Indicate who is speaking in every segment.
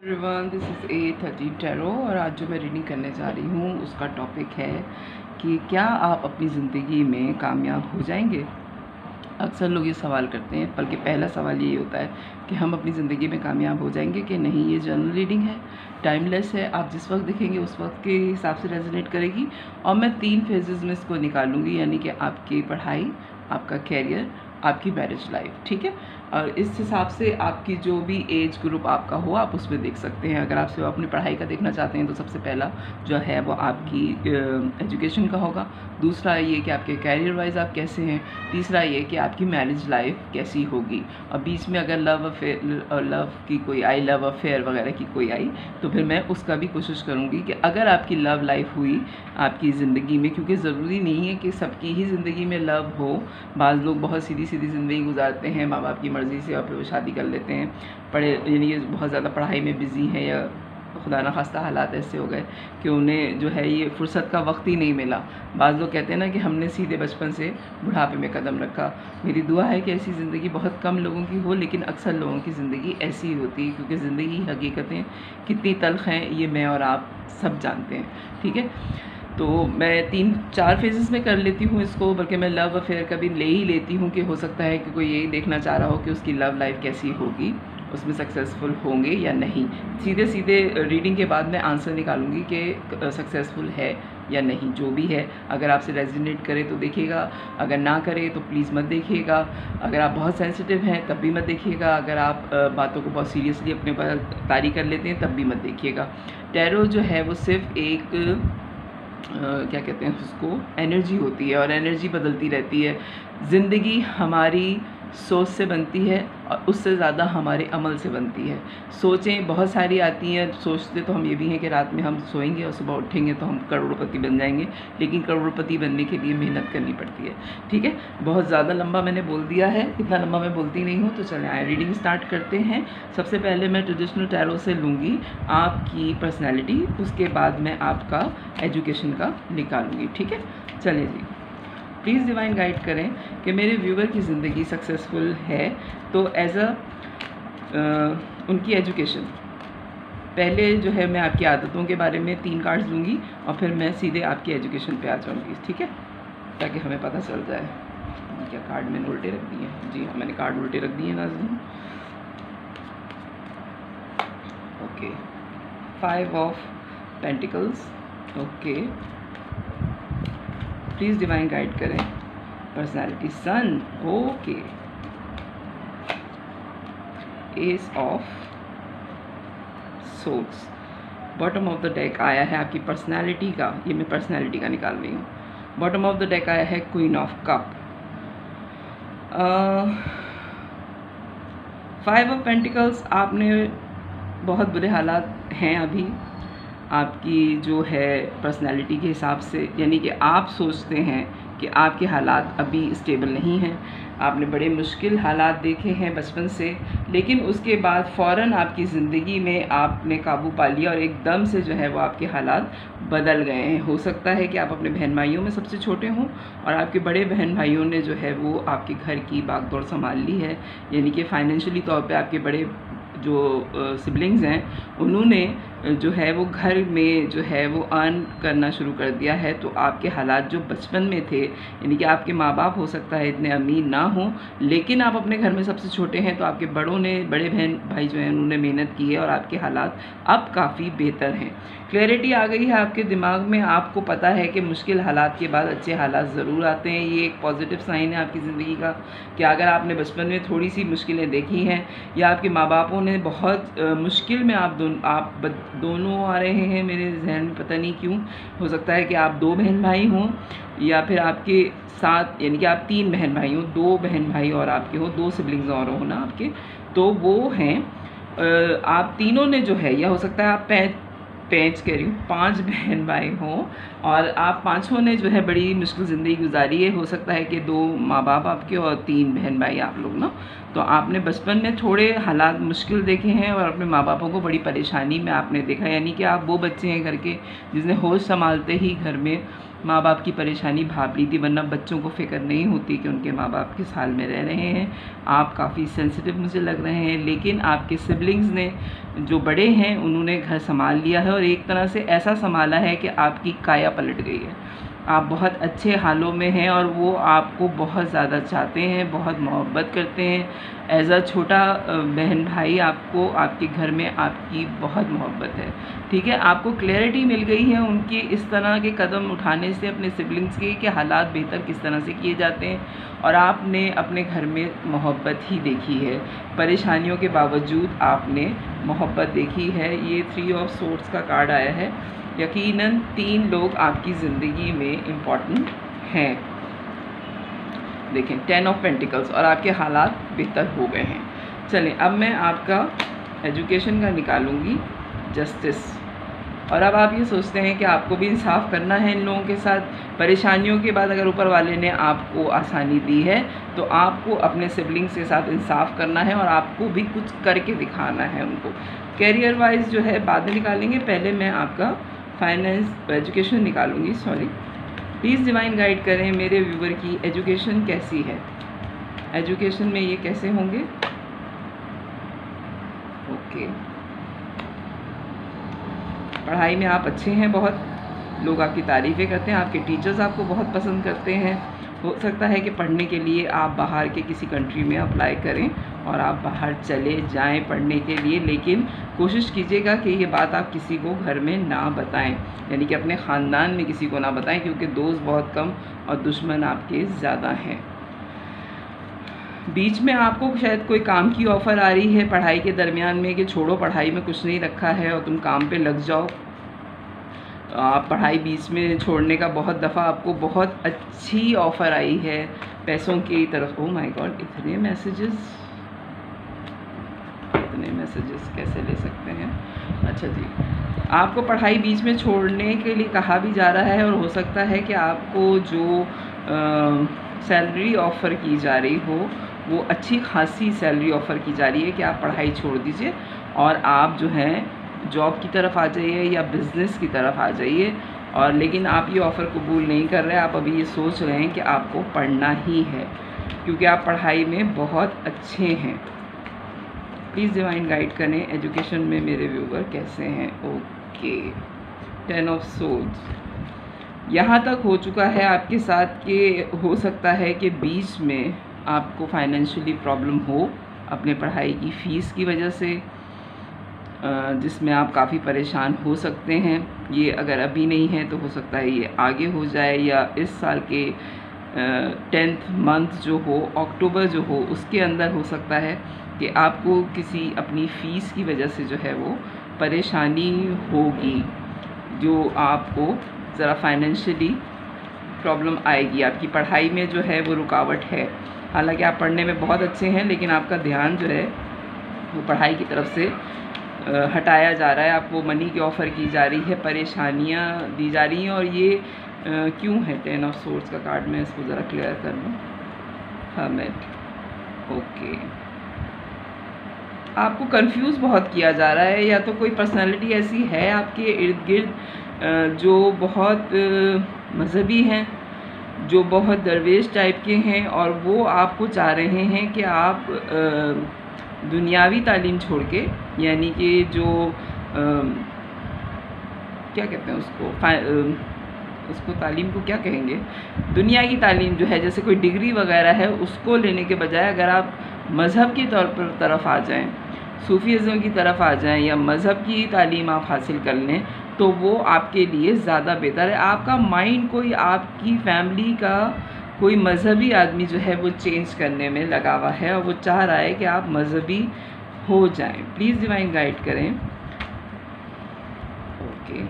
Speaker 1: Everyone, this is A13 tarot और आज जो मैं रीडिंग करने जा रही हूँ उसका टॉपिक है कि क्या आप अपनी ज़िंदगी में कामयाब हो जाएंगे। अक्सर लोग ये सवाल करते हैं, बल्कि पहला सवाल ये होता है कि हम अपनी ज़िंदगी में कामयाब हो जाएंगे कि नहीं। ये जनरल रीडिंग है, टाइमलेस है, आप जिस वक्त देखेंगे उस वक्त के हिसाब से रेजोनेट करेगी। और मैं 3 फेजेज़ में इसको निकालूंगी, यानी कि आपकी पढ़ाई, आपका कैरियर, आपकी मैरिज लाइफ। ठीक है, और इस हिसाब से आपकी जो भी एज ग्रुप आपका हो आप उसमें देख सकते हैं। अगर आप सिर्फ अपनी पढ़ाई का देखना चाहते हैं तो सबसे पहला जो है वो आपकी एजुकेशन का होगा। दूसरा ये कि आपके कैरियर वाइज आप कैसे हैं। तीसरा ये कि आपकी मैरिज लाइफ कैसी होगी। और बीच में अगर लव की कोई आई, लव अफेयर वगैरह की कोई आई, तो फिर मैं उसका भी कोशिश करूँगी कि अगर आपकी लव लाइफ हुई आपकी ज़िंदगी में, क्योंकि ज़रूरी नहीं है कि सबकी ही ज़िंदगी में लव हो। बाज़ लोग बहुत सीधी सीधी ज़िंदगी गुजारते हैं माँ बाप की मर्ज़ी से और फिर वो शादी कर लेते हैं। पढ़े यानी ये बहुत ज़्यादा पढ़ाई में बिज़ी हैं, या खुदा न खास्ता हालात ऐसे हो गए कि उन्हें जो है ये फ़ुर्सत का वक्त ही नहीं मिला। बाज़ लोग कहते हैं ना कि हमने सीधे बचपन से बुढ़ापे में कदम रखा। मेरी दुआ है कि ऐसी ज़िंदगी बहुत कम लोगों की हो, लेकिन अक्सर लोगों की ज़िंदगी ऐसी ही होती है, क्योंकि ज़िंदगी हकीकतें कितनी तल्ख़ हैं ये मैं और आप सब जानते हैं। ठीक है, तो मैं 3-4 फेजेस में कर लेती हूँ इसको, बल्कि मैं लव अफेयर का भी ले ही लेती हूँ कि हो सकता है कि कोई यही देखना चाह रहा हो कि उसकी लव लाइफ कैसी होगी, उसमें सक्सेसफुल होंगे या नहीं। सीधे सीधे रीडिंग के बाद मैं आंसर निकालूंगी कि सक्सेसफुल है या नहीं। जो भी है, अगर आपसे रेजोनेट करे तो देखिएगा, अगर ना करे तो प्लीज़ मत देखिएगा। अगर आप बहुत सेंसिटिव हैं तब भी मत देखिएगा। अगर आप बातों को बहुत सीरियसली अपने ऊपर तारी कर लेते हैं तब भी मत देखिएगा। टैरो जो है वो सिर्फ एक क्या कहते हैं उसको, एनर्जी होती है, और एनर्जी बदलती रहती है। ज़िंदगी हमारी सोच से बनती है और उससे ज़्यादा हमारे अमल से बनती है। सोचें बहुत सारी आती हैं, सोचते तो हम ये भी हैं कि रात में हम सोएंगे और सुबह उठेंगे तो हम करोड़पति बन जाएंगे, लेकिन करोड़पति बनने के लिए मेहनत करनी पड़ती है। ठीक है, बहुत ज़्यादा लंबा मैंने बोल दिया है, इतना लंबा मैं बोलती नहीं हूँ। तो चलें आए रीडिंग स्टार्ट करते हैं। सबसे पहले मैं ट्रेडिशनल टैरो से लूँगी आपकी पर्सनैलिटी, उसके बाद मैं आपका एजुकेशन का निकालूँगी। ठीक है, चलें जी। प्लीज़ डिवाइन गाइड करें कि मेरे व्यूवर की ज़िंदगी सक्सेसफुल है तो एज उनकी एजुकेशन। पहले जो है मैं आपकी आदतों के बारे में 3 कार्ड्स लूँगी और फिर मैं सीधे आपकी एजुकेशन पे आ जाऊँगी। ठीक है, ताकि हमें पता चल जाए। क्या कार्ड मैंने उल्टे रख दिए हैं? जी हाँ, मैंने कार्ड उल्टे रख दिए नाज़रीन। Okay, 5 of pentacles. Okay, please divine guide करें personality. Sun. Okay, ace of swords. Bottom of the deck आया है आपकी पर्सनालिटी का, ये मैं पर्सनालिटी का निकाल रही हूँ। बॉटम ऑफ द डेक आया है queen of cup. 5 of pentacles. आपने बहुत बुरे हालात हैं अभी आपकी जो है पर्सनैलिटी के हिसाब से, यानी कि आप सोचते हैं कि आपके हालात अभी स्टेबल नहीं हैं। आपने बड़े मुश्किल हालात देखे हैं बचपन से, लेकिन उसके बाद फ़ौरन आपकी ज़िंदगी में आपने काबू पा लिया और एकदम से जो है वो आपके हालात बदल गए हैं। हो सकता है कि आप अपने बहन भाइयों में सबसे छोटे हों और आपके बड़े बहन भाइयों ने जो है वो आपके घर की बागडोर संभाल ली है, यानी कि फाइनेंशियली तौर पे आपके बड़े जो सिबलिंग्स हैं उन्होंने जो है वो घर में जो है वो अर्न करना शुरू कर दिया है। तो आपके हालात जो बचपन में थे, यानी कि आपके माँ बाप हो सकता है इतने अमीर ना हों, लेकिन आप अपने घर में सबसे छोटे हैं, तो आपके बड़े बहन भाई जो हैं उन्होंने मेहनत की है और आपके हालात अब काफ़ी बेहतर हैं। क्लैरिटी आ गई है आपके दिमाग में, आपको पता है कि मुश्किल हालात के बाद अच्छे हालात ज़रूर आते हैं। ये एक पॉजिटिव साइन है आपकी ज़िंदगी का कि अगर आपने बचपन में थोड़ी सी मुश्किलें देखी हैं या आपके माँ बापों ने बहुत मुश्किल में आप दोनों आ रहे हैं मेरे जहन में, पता नहीं क्यों। हो सकता है कि आप 2 बहन भाई हों या फिर आपके साथ, यानी कि आप 3 बहन भाई हों, 2 बहन भाई और आपके हो, 2 सिबलिंग्स और हो ना आपके, तो वो हैं आप तीनों ने जो है, या हो सकता है आप 5 कह रही हूँ, 5 बहन भाई हों और आप पाँचों ने जो है बड़ी मुश्किल ज़िंदगी गुजारी है। हो सकता है कि 2 माँ बाप आपके और 3 बहन भाई आप लोग ना, तो आपने बचपन में थोड़े हालात मुश्किल देखे हैं और अपने माँ बापों को बड़ी परेशानी में आपने देखा, यानी कि आप वो बच्चे हैं घर के जिसने होश संभालते ही घर में माँ बाप की परेशानी भाप ली थी, वरना बच्चों को फ़िक्र नहीं होती कि उनके माँ बाप किस हाल में रह रहे हैं। आप काफ़ी सेंसिटिव मुझे लग रहे हैं, लेकिन आपके सिबलिंग्स ने, जो बड़े हैं, उन्होंने घर संभाल लिया है और एक तरह से ऐसा संभाला है कि आपकी काया पलट गई है। आप बहुत अच्छे हालों में हैं और वो आपको बहुत ज़्यादा चाहते हैं, बहुत मोहब्बत करते हैं। एज़ अ छोटा बहन भाई आपको आपके घर में आपकी बहुत मोहब्बत है, ठीक है। आपको क्लैरिटी मिल गई है उनके इस तरह के कदम उठाने से अपने सिबलिंग्स के, कि हालात बेहतर किस तरह से किए जाते हैं, और आपने अपने घर में मोहब्बत ही देखी है। परेशानियों के बावजूद आपने मोहब्बत देखी है। ये 3 ऑफ सोर्ड्स का कार्ड आया है। यकीनन 3 लोग आपकी ज़िंदगी में इम्पॉर्टेंट हैं। देखें 10 ऑफ पेंटिकल्स, और आपके हालात बेहतर हो गए हैं। चलें, अब मैं आपका एजुकेशन का निकालूंगी, जस्टिस। और अब आप ये सोचते हैं कि आपको भी इंसाफ करना है इन लोगों के साथ। परेशानियों के बाद अगर ऊपर वाले ने आपको आसानी दी है तो आपको अपने सिबलिंग्स के साथ इंसाफ करना है और आपको भी कुछ करके दिखाना है उनको। कैरियर वाइज जो है बाद में निकालेंगे, पहले मैं आपका फाइनेंस एजुकेशन निकालूंगी। प्लीज़ डिवाइन गाइड करें मेरे व्यूवर की एजुकेशन कैसी है, एजुकेशन में ये कैसे होंगे। ओके, पढ़ाई में आप अच्छे हैं, बहुत लोग आपकी तारीफ़ें करते हैं, आपके टीचर्स आपको बहुत पसंद करते हैं। हो सकता है कि पढ़ने के लिए आप बाहर के किसी कंट्री में अप्लाई करें और आप बाहर चले जाएं पढ़ने के लिए, लेकिन कोशिश कीजिएगा कि ये बात आप किसी को घर में ना बताएं, यानी कि अपने ख़ानदान में किसी को ना बताएं, क्योंकि दोस्त बहुत कम और दुश्मन आपके ज़्यादा हैं। बीच में आपको शायद कोई काम की ऑफ़र आ रही है पढ़ाई के दरमियान में, कि छोड़ो पढ़ाई में कुछ नहीं रखा है और तुम काम पे लग जाओ। आप पढ़ाई बीच में छोड़ने का बहुत दफ़ा आपको बहुत अच्छी ऑफ़र आई है पैसों की तरफ। ओह माय गॉड, इतने मैसेजेस कैसे ले सकते हैं। अच्छा जी, आपको पढ़ाई बीच में छोड़ने के लिए कहा भी जा रहा है, और हो सकता है कि आपको जो सैलरी ऑफ़र की जा रही हो वो अच्छी खासी सैलरी ऑफ़र की जा रही है कि आप पढ़ाई छोड़ दीजिए और आप जो हैं जॉब की तरफ आ जाइए या बिज़नेस की तरफ आ जाइए। और लेकिन आप ये ऑफ़र कबूल नहीं कर रहे, आप अभी ये सोच रहे हैं कि आपको पढ़ना ही है, क्योंकि आप पढ़ाई में बहुत अच्छे हैं। प्लीज़ डिवाइन गाइड करें एजुकेशन में मेरे व्यूवर कैसे हैं। ओके, 10 ऑफ सोर्ड्स यहाँ तक हो चुका है आपके साथ कि हो सकता है कि बीच में आपको फाइनेंशियली प्रॉब्लम हो अपने पढ़ाई की फ़ीस की वजह से, जिसमें आप काफ़ी परेशान हो सकते हैं। ये अगर अभी नहीं है तो हो सकता है ये आगे हो जाए, या इस साल के 10th मंथ जो हो, अक्टूबर जो हो, उसके अंदर हो सकता है कि आपको किसी अपनी फ़ीस की वजह से जो है वो परेशानी होगी, जो आपको ज़रा फाइनेंशियली प्रॉब्लम आएगी। आपकी पढ़ाई में जो है वो रुकावट है। हालांकि आप पढ़ने में बहुत अच्छे हैं, लेकिन आपका ध्यान जो है वो पढ़ाई की तरफ से हटाया जा रहा है। आपको मनी की ऑफ़र की जा रही है, परेशानियां दी जा रही हैं। और ये क्यों है 10 ऑफ सोर्ड्स का कार्ड, मैं इसको ज़रा क्लियर कर लूँ। हर्मिट, ओके, आपको कंफ्यूज बहुत किया जा रहा है, या तो कोई पर्सनालिटी ऐसी है आपके इर्द गिर्द जो बहुत मजहबी हैं, जो बहुत दरवेश टाइप के हैं, और वो आपको चाह रहे हैं कि आप दुनियावी तालीम छोड़ के, यानी कि जो क्या कहते हैं उसको तालीम को क्या कहेंगे, दुनिया की तालीम जो है, जैसे कोई डिग्री वगैरह है, उसको लेने के बजाय अगर आप मज़हब की तौर पर तरफ आ जाएं, सूफीज़्म की तरफ आ जाएं, या मज़हब की तालीम आप हासिल कर लें, तो वो आपके लिए ज़्यादा बेहतर है। आपका माइंड कोई आपकी फैमिली का कोई मज़हबी आदमी जो है वो चेंज करने में लगा हुआ है, और वो चाह रहा है कि आप मज़हबी हो जाएं। प्लीज़ डिवाइन गाइड करें। ओके,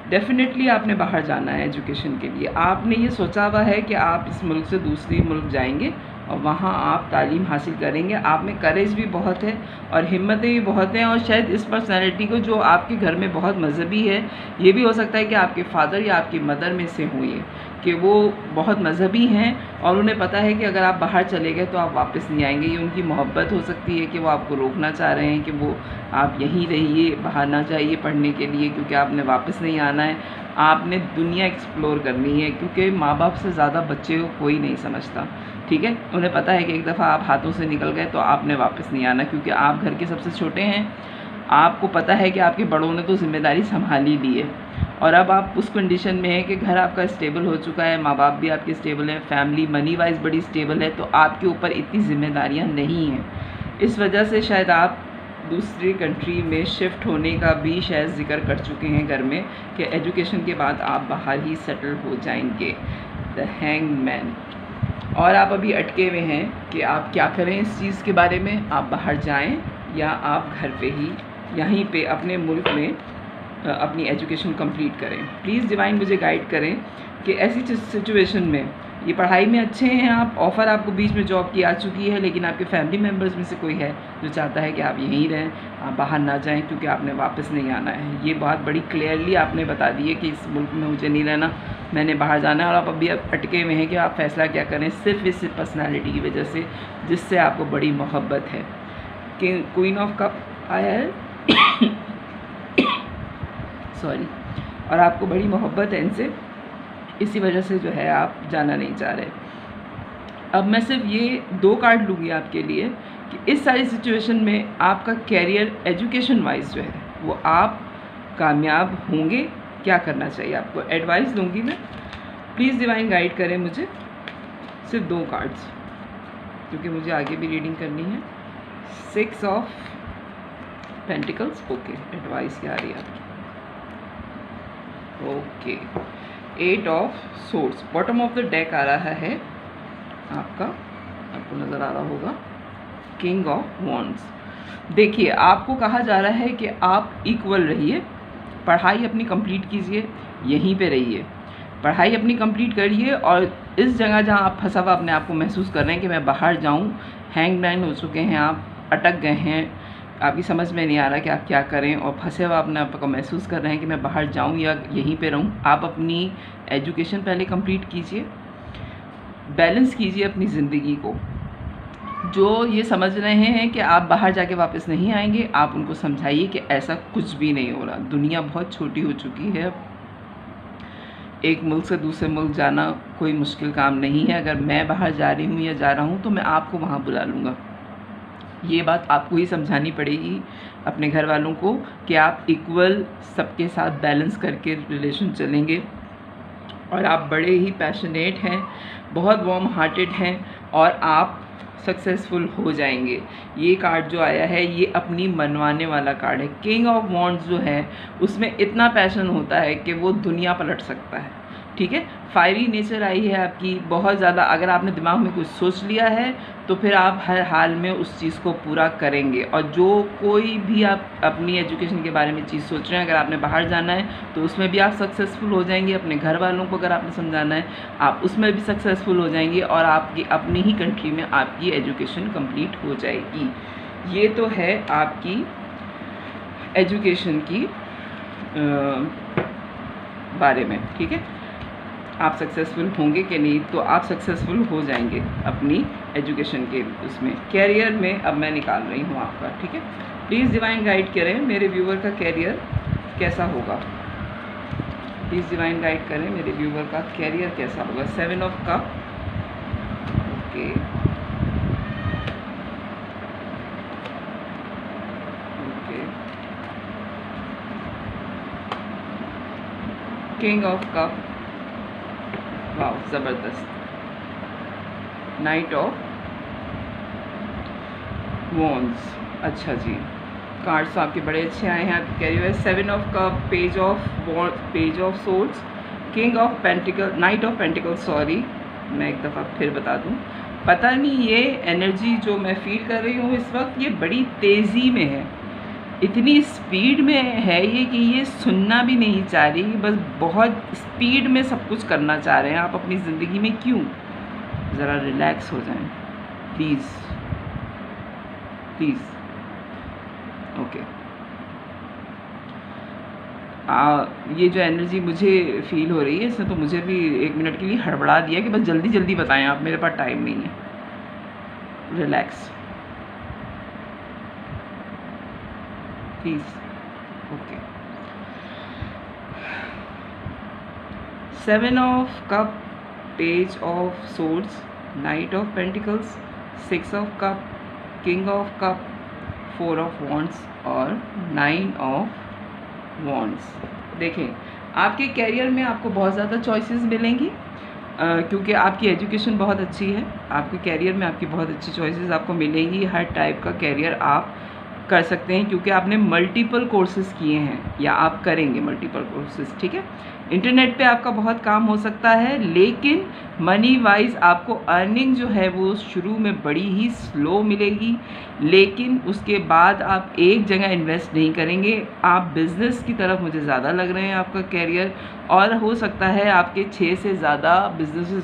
Speaker 1: डेफिनेटली आपने बाहर जाना है एजुकेशन के लिए। आपने ये सोचा हुआ है कि आप इस मुल्क से दूसरी मुल्क जाएंगे और वहाँ आप तालीम हासिल करेंगे। आप में करेज भी बहुत है और हिम्मतें भी बहुत हैं, और शायद इस पर्सनैलिटी को जो आपके घर में बहुत मजहबी है, ये भी हो सकता है कि आपके फादर या आपकी मदर में से हों ये, कि वो बहुत मजहबी हैं और उन्हें पता है कि अगर आप बाहर चले गए तो आप वापस नहीं आएंगे। ये उनकी मोहब्बत हो सकती है कि वो आपको रोकना चाह रहे हैं कि वो आप यहीं रहिए, बाहर ना जाइए पढ़ने के लिए, क्योंकि आपने वापस नहीं आना है, आपने दुनिया एक्सप्लोर करनी है। क्योंकि माँ बाप से ज़्यादा बच्चे को कोई नहीं समझता, ठीक है। उन्हें पता है कि एक दफ़ा आप हाथों से निकल गए तो आपने वापस नहीं आना, क्योंकि आप घर के सबसे छोटे हैं। आपको पता है कि आपके बड़ों ने तो ज़िम्मेदारी संभाली ली है, और अब आप उस कंडीशन में हैं कि घर आपका स्टेबल हो चुका है, माँ बाप भी आपके स्टेबल हैं, फैमिली मनी वाइज बड़ी स्टेबल है, तो आपके ऊपर इतनी ज़िम्मेदारियाँ नहीं हैं। इस वजह से शायद आप दूसरी कंट्री में शिफ्ट होने का भी शायद ज़िक्र कर चुके हैं घर में, कि एजुकेशन के बाद आप बाहर ही सेटल हो जाएंगे। The hangman. और आप अभी अटके हुए हैं कि आप क्या करें इस चीज़ के बारे में, आप बाहर जाएं या आप घर पे ही यहीं पे अपने मुल्क में अपनी एजुकेशन कंप्लीट करें। प्लीज़ डिवाइन मुझे गाइड करें कि ऐसी सिचुएशन में, ये पढ़ाई में अच्छे हैं आप, ऑफ़र आपको बीच में जॉब की आ चुकी है, लेकिन आपके फैमिली मेम्बर्स में से कोई है जो चाहता है कि आप यहीं रहें, आप बाहर ना जाएं, क्योंकि आपने वापस नहीं आना है। ये बात बड़ी क्लियरली आपने बता दी है कि इस मुल्क में मुझे नहीं रहना, मैंने बाहर जाना है। और आप अभी अटके हुए हैं कि आप फ़ैसला क्या करें, सिर्फ इस पर्सनैलिटी की वजह से जिससे आपको बड़ी मोहब्बत है। कि क्वीन ऑफ कप आया है सॉरी, और आपको बड़ी मोहब्बत है इनसे, इसी वजह से जो है आप जाना नहीं चाह रहे। अब मैं सिर्फ ये 2 कार्ड लूँगी आपके लिए कि इस सारी सिचुएशन में आपका कैरियर एजुकेशन वाइज जो है वो आप कामयाब होंगे, क्या करना चाहिए आपको, एडवाइस दूँगी मैं। प्लीज़ डिवाइन गाइड करें मुझे, सिर्फ 2 कार्ड्स, क्योंकि मुझे आगे भी रीडिंग करनी है। 6 ऑफ पेंटिकल्स, ओके, एडवाइस क्या आ रही है आपकी, okay. 8 of swords, bottom of the deck आ रहा है आपका, आपको नज़र आ रहा होगा, किंग ऑफ वॉन्ड्स। देखिए, आपको कहा जा रहा है कि आप इक्वल रहिए, पढ़ाई अपनी कंप्लीट कीजिए, यहीं पे रहिए, पढ़ाई अपनी कंप्लीट करिए, और इस जगह जहाँ आप फंसा हुआ अपने आप को महसूस कर रहे हैं कि मैं बाहर जाऊँ, हैंगमैन हो चुके हैं आप, अटक गए हैं, आपकी समझ में नहीं आ रहा कि आप क्या करें, और फंसे हुआ अपने आप को महसूस कर रहे हैं कि मैं बाहर जाऊं या यहीं पे रहूं, आप अपनी एजुकेशन पहले कंप्लीट कीजिए, बैलेंस कीजिए अपनी ज़िंदगी को। जो ये समझ रहे हैं कि आप बाहर जाके वापस नहीं आएंगे, आप उनको समझाइए कि ऐसा कुछ भी नहीं हो रहा, दुनिया बहुत छोटी हो चुकी है, एक मुल्क से दूसरे मुल्क जाना कोई मुश्किल काम नहीं है। अगर मैं बाहर जा रही हूँ या जा रहा हूँ तो मैं आपको वहाँ बुला लूँगा। ये बात आपको ही समझानी पड़ेगी अपने घर वालों को कि आप इक्वल सबके साथ बैलेंस करके रिलेशन चलेंगे, और आप बड़े ही पैशनेट हैं, बहुत वार्म हार्टेड हैं, और आप सक्सेसफुल हो जाएंगे। ये कार्ड जो आया है ये अपनी मनवाने वाला कार्ड है। किंग ऑफ वॉन्ड्स जो है उसमें इतना पैशन होता है कि वो दुनिया पलट सकता है, ठीक है। फायरी नेचर आई है आपकी बहुत ज़्यादा। अगर आपने दिमाग में कुछ सोच लिया है तो फिर आप हर हाल में उस चीज़ को पूरा करेंगे, और जो कोई भी आप अपनी एजुकेशन के बारे में चीज़ सोच रहे हैं, अगर आपने बाहर जाना है तो उसमें भी आप सक्सेसफुल हो जाएंगे। अपने घर वालों को अगर आपने समझाना है आप उसमें भी सक्सेसफुल हो जाएंगे, और आपकी अपनी ही कंट्री में आपकी एजुकेशन कंप्लीट हो जाएगी। ये तो है आपकी एजुकेशन की बारे में, ठीक है। आप सक्सेसफुल होंगे कि नहीं, तो आप सक्सेसफुल हो जाएंगे अपनी एजुकेशन के उसमें। कैरियर में अब मैं निकाल रही हूँ आपका, ठीक है। प्लीज़ डिवाइन गाइड करें मेरे व्यूवर का कैरियर कैसा होगा, प्लीज़ डिवाइन गाइड करें मेरे व्यूवर का कैरियर कैसा होगा। 7 of cup, okay, okay, king of cup, वाह ज़बरदस्त, नाइट ऑफ वॉन्ड्स, अच्छा जी, कार्ड्स आपके बड़े अच्छे आए हैं आपके career. 7 of cup, page of swords, king of pentacle, knight of pentacle, sorry मैं एक दफ़ा फिर बता दूं, पता नहीं ये एनर्जी जो मैं फील कर रही हूँ इस वक्त ये बड़ी तेज़ी में है, इतनी स्पीड में है ये कि ये सुनना भी नहीं चाह रही, बस बहुत स्पीड में सब कुछ करना चाह रहे हैं। आप अपनी ज़िंदगी में क्यों, ज़रा रिलैक्स हो जाएं। Please please. ओके, ये जो एनर्जी मुझे फील हो रही है इसने तो मुझे भी 1 मिनट के लिए हड़बड़ा दिया कि बस जल्दी जल्दी बताएं आप, मेरे पास टाइम नहीं है। Relax please. Okay, 7 of cup, page of swords, night of pentacles, 6 of cup, king of cup, 4 of wands और 9 ऑफ वॉन्ड्स। देखें, आपके कैरियर में आपको बहुत ज़्यादा चॉइसेस मिलेंगी, क्योंकि आपकी एजुकेशन बहुत अच्छी है। आपके कैरियर में आपकी बहुत अच्छी चॉइसेस आपको मिलेंगी। हर टाइप का कैरियर आप कर सकते हैं क्योंकि आपने मल्टीपल कोर्सेज़ किए हैं या आप करेंगे मल्टीपल कोर्सेज़, ठीक है। इंटरनेट पे आपका बहुत काम हो सकता है, लेकिन मनी वाइज आपको अर्निंग जो है वो शुरू में बड़ी ही स्लो मिलेगी, लेकिन उसके बाद आप एक जगह इन्वेस्ट नहीं करेंगे, आप बिज़नेस की तरफ मुझे ज़्यादा लग रहे हैं आपका कैरियर, और हो सकता है आपके 6 से ज़्यादा बिजनेसेस